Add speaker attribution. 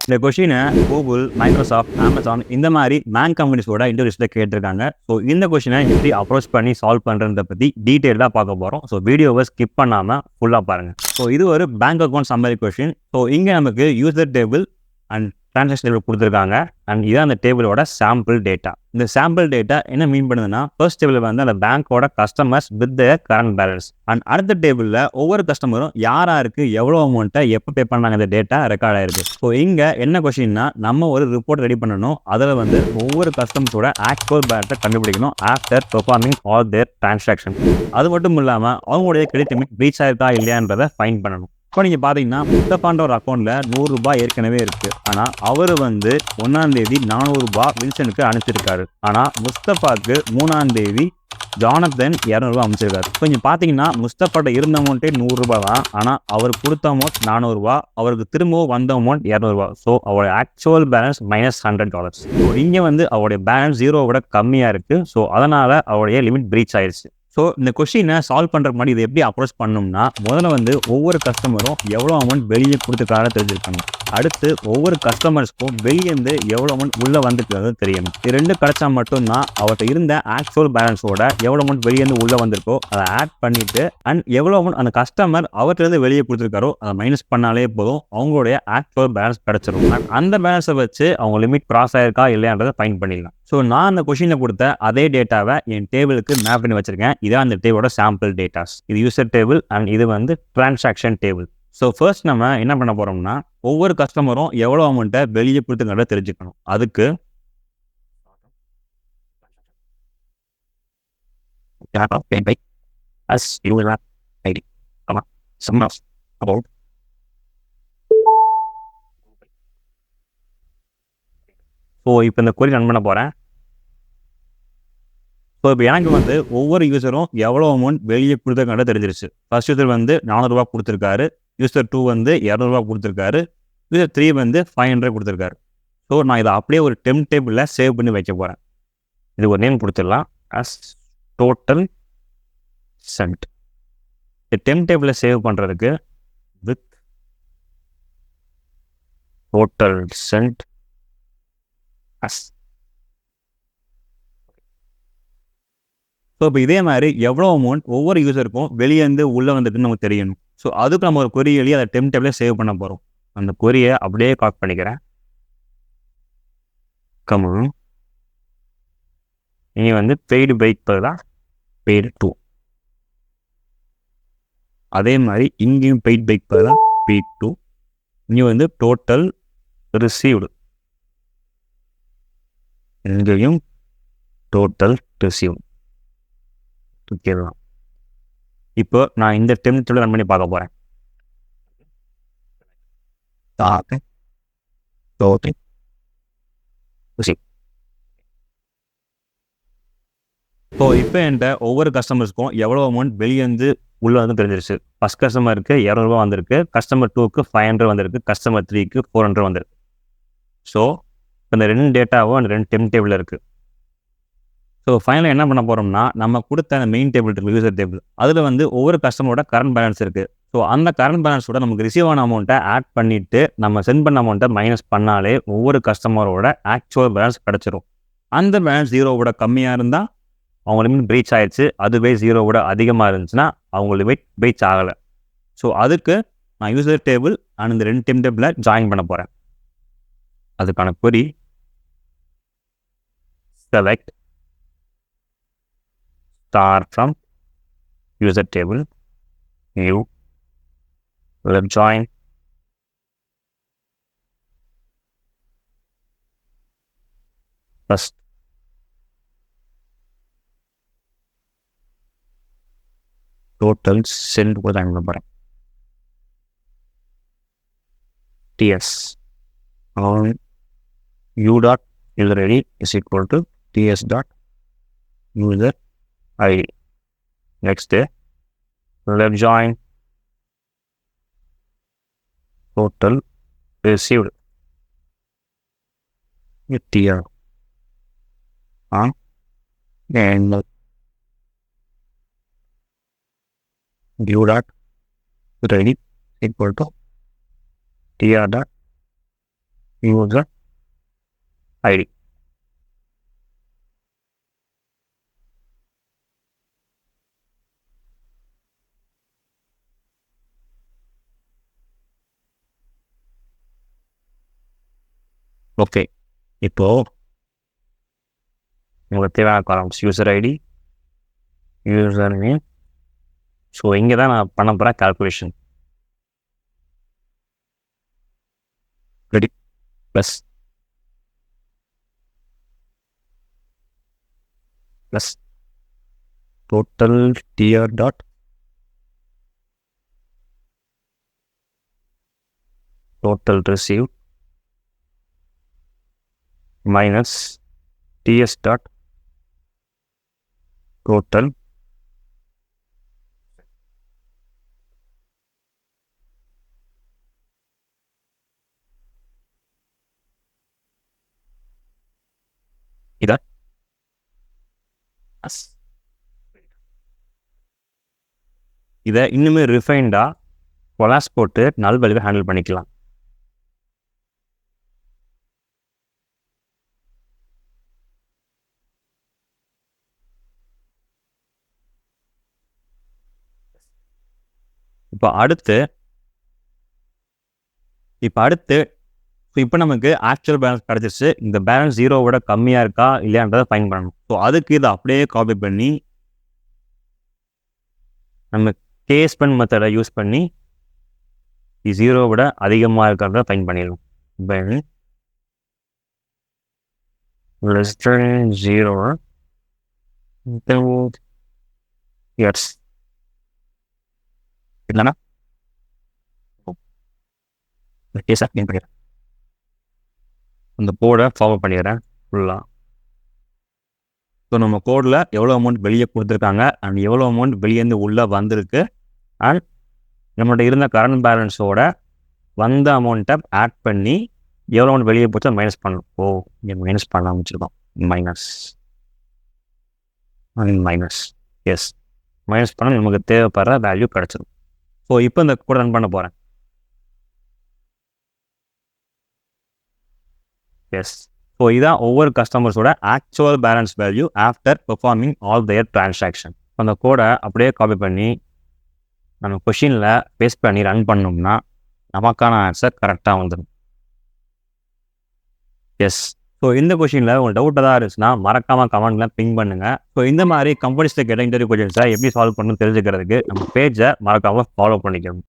Speaker 1: இந்த கொஸ்டினை Google, Microsoft, Amazon இந்த மாதிரி பேங்க் கம்பெனிஸோட இன்டர்வியூஸ்ல கேட்டிருக்காங்க. ஸோ இந்த கொஸ்டினை எப்படி அப்ரோச் பண்ணி சால்வ் பண்ணுறதை பற்றி டீட்டெயிலாக பார்க்க போகிறோம். ஸோ வீடியோவை ஸ்கிப் பண்ணாமல் ஃபுல்லாக பாருங்கள். ஸோ இது ஒரு bank account summary question. So இங்கே நமக்கு user table and transaction table கொடுத்துருக்காங்க. அண்ட் இதான் அந்த டேபிளோட சாம்பிள் டேட்டா. இந்த சாம்பிள் டேட்டா என்ன மீன் பண்ணுதுன்னா, ஃபர்ஸ்ட் டேபிள் வந்து அந்த பேங்கோட customers with their current balance. And அடுத்த டேபிளில் ஒவ்வொரு கஸ்டமரும் யாருக்கு எவ்வளோ அமௌண்ட்டை எப்போ பே பண்ணாங்க இந்த டேட்டா ரெக்கார்ட் ஆயிருக்கு. ஸோ இங்கே என்ன கொஸ்டின்னா, நம்ம ஒரு ரிப்போர்ட் ரெடி பண்ணணும். அதில் வந்து ஒவ்வொரு கஸ்டமர்ஸோட ஆக்சுவல் பேலன்ஸை கண்டுபிடிக்கணும் after performing all their transaction. அது மட்டும் இல்லாமல் அவங்களுடைய கிரெடிட் லிமிட் ரீச் ஆயிருக்கா இல்லையான்றதை ஃபைண்ட் பண்ணணும். இப்போ நீங்கள் பார்த்தீங்கன்னா, முஸ்தபான்ற ஒரு அக்கௌண்ட்டில் ₹100 ஏற்கனவே இருக்குது. ஆனால் அவர் வந்து 1ஆம் தேதி ₹400 வில்சனுக்கு அனுப்பிச்சிருக்காரு. ஆனால் முஸ்தபாவுக்கு 3ஆம் தேதி ஜானத்தன் ₹200 அனுப்பிச்சிருக்காரு. இப்போ நீங்கள் பார்த்தீங்கன்னா, முஸ்தபாட்ட இருந்த அமௌண்ட்டே ₹100 தான். ஆனால் அவர் கொடுத்த அமௌண்ட் ₹400, அவருக்கு திரும்பவும் வந்த அமௌண்ட் ₹200. ஸோ அவருடைய ஆக்சுவல் பேலன்ஸ் -$100. ஸோ இங்கே வந்து அவருடைய பேலன்ஸ் 0 விட கம்மியாக இருக்குது. ஸோ அதனால் அவருடைய லிமிட் பிரீச் ஆயிடுச்சு. ஸோ இந்த கொஸ்டினை சால்வ் பண்ணுறதுக்கு முன்னாடி இதை எப்படி அப்ரோச் பண்ணணும்னா, முதல்ல வந்து ஒவ்வொரு கஸ்டமரும் எவ்வளோ அமௌண்ட் வெளியே கொடுத்துருக்காங்க தெரிஞ்சிருக்கணும். அடுத்து ஒவ்வொரு கஸ்டமர்ஸ்க்கும் வெளியேருந்து எவ்வளோ அமௌண்ட் உள்ளே வந்துருக்கிறது தெரியணும். இது ரெண்டு கிடைச்சா மட்டும்தான் அவர்கிட்ட இருந்த ஆக்சுவல் பேலன்ஸோட எவ்வளோ அமௌண்ட் வெளியேருந்து உள்ளே வந்திருக்கோ அதை ஆட் பண்ணிட்டு, அண்ட் எவ்வளோ அமௌண்ட் அந்த கஸ்டமர் அவர்கிட்ட வெளியே கொடுத்துருக்காரோ அதை மைனஸ் பண்ணாலே போதும், அவங்களுடைய ஆக்சுவல் பேலன்ஸ் கிடைச்சிரும். அண்ட் அந்த பேலன்ஸை வச்சு அவங்க லிமிட் கிராஸ் ஆயிருக்கா இல்லையான்றதை ஃபைண்ட் பண்ணிடலாம். ஸோ நான் அந்த கொஸ்டினில் கொடுத்த அதே டேட்டாவை என் டேபிளுக்கு மேப் பண்ணி வச்சிருக்கேன். இதான் அந்த டேபிளோட சாம்பிள் டேட்டாஸ். இது யூசர் டேபிள் அண்ட் இது வந்து டிரான்சாக்ஷன் டேபிள். ஸோ ஃபர்ஸ்ட் நம்ம என்ன பண்ண போறோம்னா, ஒவ்வொரு கஸ்டமரும் எவ்வளோ அமௌண்ட்டை வெளியே கொடுத்துங்கிறத தெரிஞ்சுக்கணும். அதுக்கு ஸோ இப்போ இந்த கொரி ரன் பண்ண போகிறேன். ஸோ இப்போ எனக்கு வந்து ஒவ்வொரு யூசரும் எவ்வளோ அமௌண்ட் வெளியே கொடுத்துருக்காங்க தெரிஞ்சிருச்சு. ஃபர்ஸ்ட் யூசர் வந்து ₹400 கொடுத்துருக்காரு, யூசர் 2 வந்து ₹200 கொடுத்துருக்காரு, யூசர் 3 வந்து $500 கொடுத்துருக்காரு. ஸோ நான் இதை அப்படியே ஒரு டெம்ப் டேபிளில் சேவ் பண்ணி வைக்க போகிறேன். இது ஒரு நேம் கொடுத்துடலாம், as total sent. இந்த டெம்ப் டேபிளில் சேவ் பண்ணுறதுக்கு with total sent as. So இப்போ இதே மாதிரி எவ்வளோ அமௌண்ட் ஒவ்வொரு யூசருக்கும் வெளியேருந்து உள்ளே வந்துட்டுன்னு நமக்கு தெரியணும். ஸோ அதுக்கு நம்ம ஒரு கொரி எழுதி அதை டெம்ப் டேபிளே சேவ் பண்ண போகிறோம். அந்த கொரியை அப்படியே காப்பி பண்ணிக்கிறேன். கம்மும் இனி வந்து பெய்டு பைக் பதிலாக பெய்டு 2. அதே மாதிரி இங்கேயும் பெய்ட் பைக் பதிலாக பெய்ட் 2. இங்கே வந்து டோட்டல் ரிசீவ்டு, இங்கேயும் டோட்டல் ரிசீவ்டு. ஓகேதான். இப்போ நான் இந்த டெம்ப்ல ரன் பண்ணி பார்க்க போறேன். ஸோ இப்போ என்கிட்ட ஒவ்வொரு கஸ்டமர்ஸ்க்கும் எவ்வளோ அமௌண்ட் வெளியேருந்து உள்ள வந்து தெரிஞ்சிருச்சு. ஃபர்ஸ்ட் கஸ்டமருக்கு ₹200 வந்திருக்கு, கஸ்டமர் 2க்கு $500 வந்திருக்கு, கஸ்டமர் 3க்கு $400 வந்திருக்கு. ஸோ இந்த ரெண்டு டேட்டாவும் அந்த ரெண்டு டெம்ப் டேபிள் இருக்குது. ஸோ ஃபைனலாக என்ன பண்ண போகிறோம்னா, நம்ம கொடுத்த அந்த மெயின் டேபிள் இருக்குது, யூசர் டேபிள். அதில் வந்து ஒவ்வொரு கஸ்டமரோட கரண்ட் பேலன்ஸ் இருக்குது. ஸோ அந்த கரண்ட் பேலன்ஸோட நமக்கு ரிசீவ் ஆன அமௌண்ட்டை ஆட் பண்ணிவிட்டு நம்ம சென்ட் பண்ண அமௌண்ட்டை மைனஸ் பண்ணாலே ஒவ்வொரு கஸ்டமரோட ஆக்சுவல் பேலன்ஸ் கிடச்சிரும். அந்த பேலன்ஸ் 0 விட கம்மியாக இருந்தால் அவங்க லிமிட் பிரீச் ஆயிடுச்சு. அதுவே 0 விட அதிகமாக இருந்துச்சுன்னா அவங்க லிமிட் பிரீச் ஆகலை. ஸோ அதுக்கு நான் யூசர் டேபிள் அண்ட் இந்த ரெண்டு டெம்ப் டேபிளை ஜாயின் பண்ண போகிறேன். அதுக்கான கொரி select star from user table, new, left join, first, total send was I'm number ts on u dot user id is equal to ts dot user id. Next day, left join, total received with tr on and u dot ready equal to tr dot user ID. Okay, இப்போ உங்களுக்கு தேவையான columns user ID, user name. So இங்கே தான் நான் பண்ண போகிறேன் calculation. Ready plus plus total TR dot total receive minus TS dot total இதான். இதை இன்னுமே ரிஃபைண்டாக கொலாஸ் போட்டு நல் வேல்யூவை ஹேண்டில் பண்ணிக்கலாம். இப்போ அடுத்து இப்போ நமக்கு ஆக்சுவல் பேலன்ஸ் கிடச்சிருச்சு. இந்த பேலன்ஸ் 0 கம்மியாக இருக்கா இல்லையான்றதை ஃபைண்ட் பண்ணணும். ஸோ அதுக்கு இதை அப்படியே காப்பி பண்ணி நம்ம கேஸ்பென் மெத்தடை யூஸ் பண்ணி 0 அதிகமாக இருக்கிறத ஃபைண்ட் பண்ணிடலாம். less than 0 then yes இல்லைனா கேஸாக க்ளீன் பண்ணிடுறேன். அந்த கோடை ஃபாலோ பண்ணிடுறேன் ஃபுல்லாக. ஸோ நம்ம கோடில் எவ்வளோ அமௌண்ட் வெளியே கொடுத்துருக்காங்க அண்ட் எவ்வளோ அமௌண்ட் வெளியேருந்து உள்ளே வந்திருக்கு அண்ட் நம்மள்ட்ட இருந்த கரண்ட் பேலன்ஸோட வந்த அமௌண்ட்டை ஆட் பண்ணி எவ்வளோ அமௌண்ட் வெளியே போச்சா மைனஸ் பண்ணணும். ஓ இங்கே மைனஸ் பண்ண ஆரம்பிச்சிருக்கோம். மைனஸ் எஸ் மைனஸ் பண்ணால் நமக்கு தேவைப்படுற வேல்யூ கிடச்சிடும். ஸோ இப்போ இந்த கூட ரன் பண்ண போகிறேன். எஸ் ஸோ இதான் ஒவ்வொரு கஸ்டமர்ஸோட actual balance value after performing all their transaction. அந்த கோடை அப்படியே காப்பி பண்ணி நம்ம கொஷினில் பேஸ்ட் பண்ணி ரன் பண்ணோம்னா நமக்கான ஆன்சர் கரெக்டாக வந்துடும். எஸ் ஸோ இந்த கொஷினில் உங்களுக்கு டவுட்டாக தான் இருந்துச்சுன்னா மறக்காமல் கமெண்ட்டில் பிங் பண்ணுங்கள். ஸோ இந்த மாதிரி கம்பெனிஸில் கேட்ட இன்டர்வியூ கொஷின்ஸை எப்படி சால்வ் பண்ணணும்னு தெரிஞ்சுக்கிறதுக்கு நம்ம பேஜை மறக்காமல் ஃபாலோ பண்ணிக்கணும்.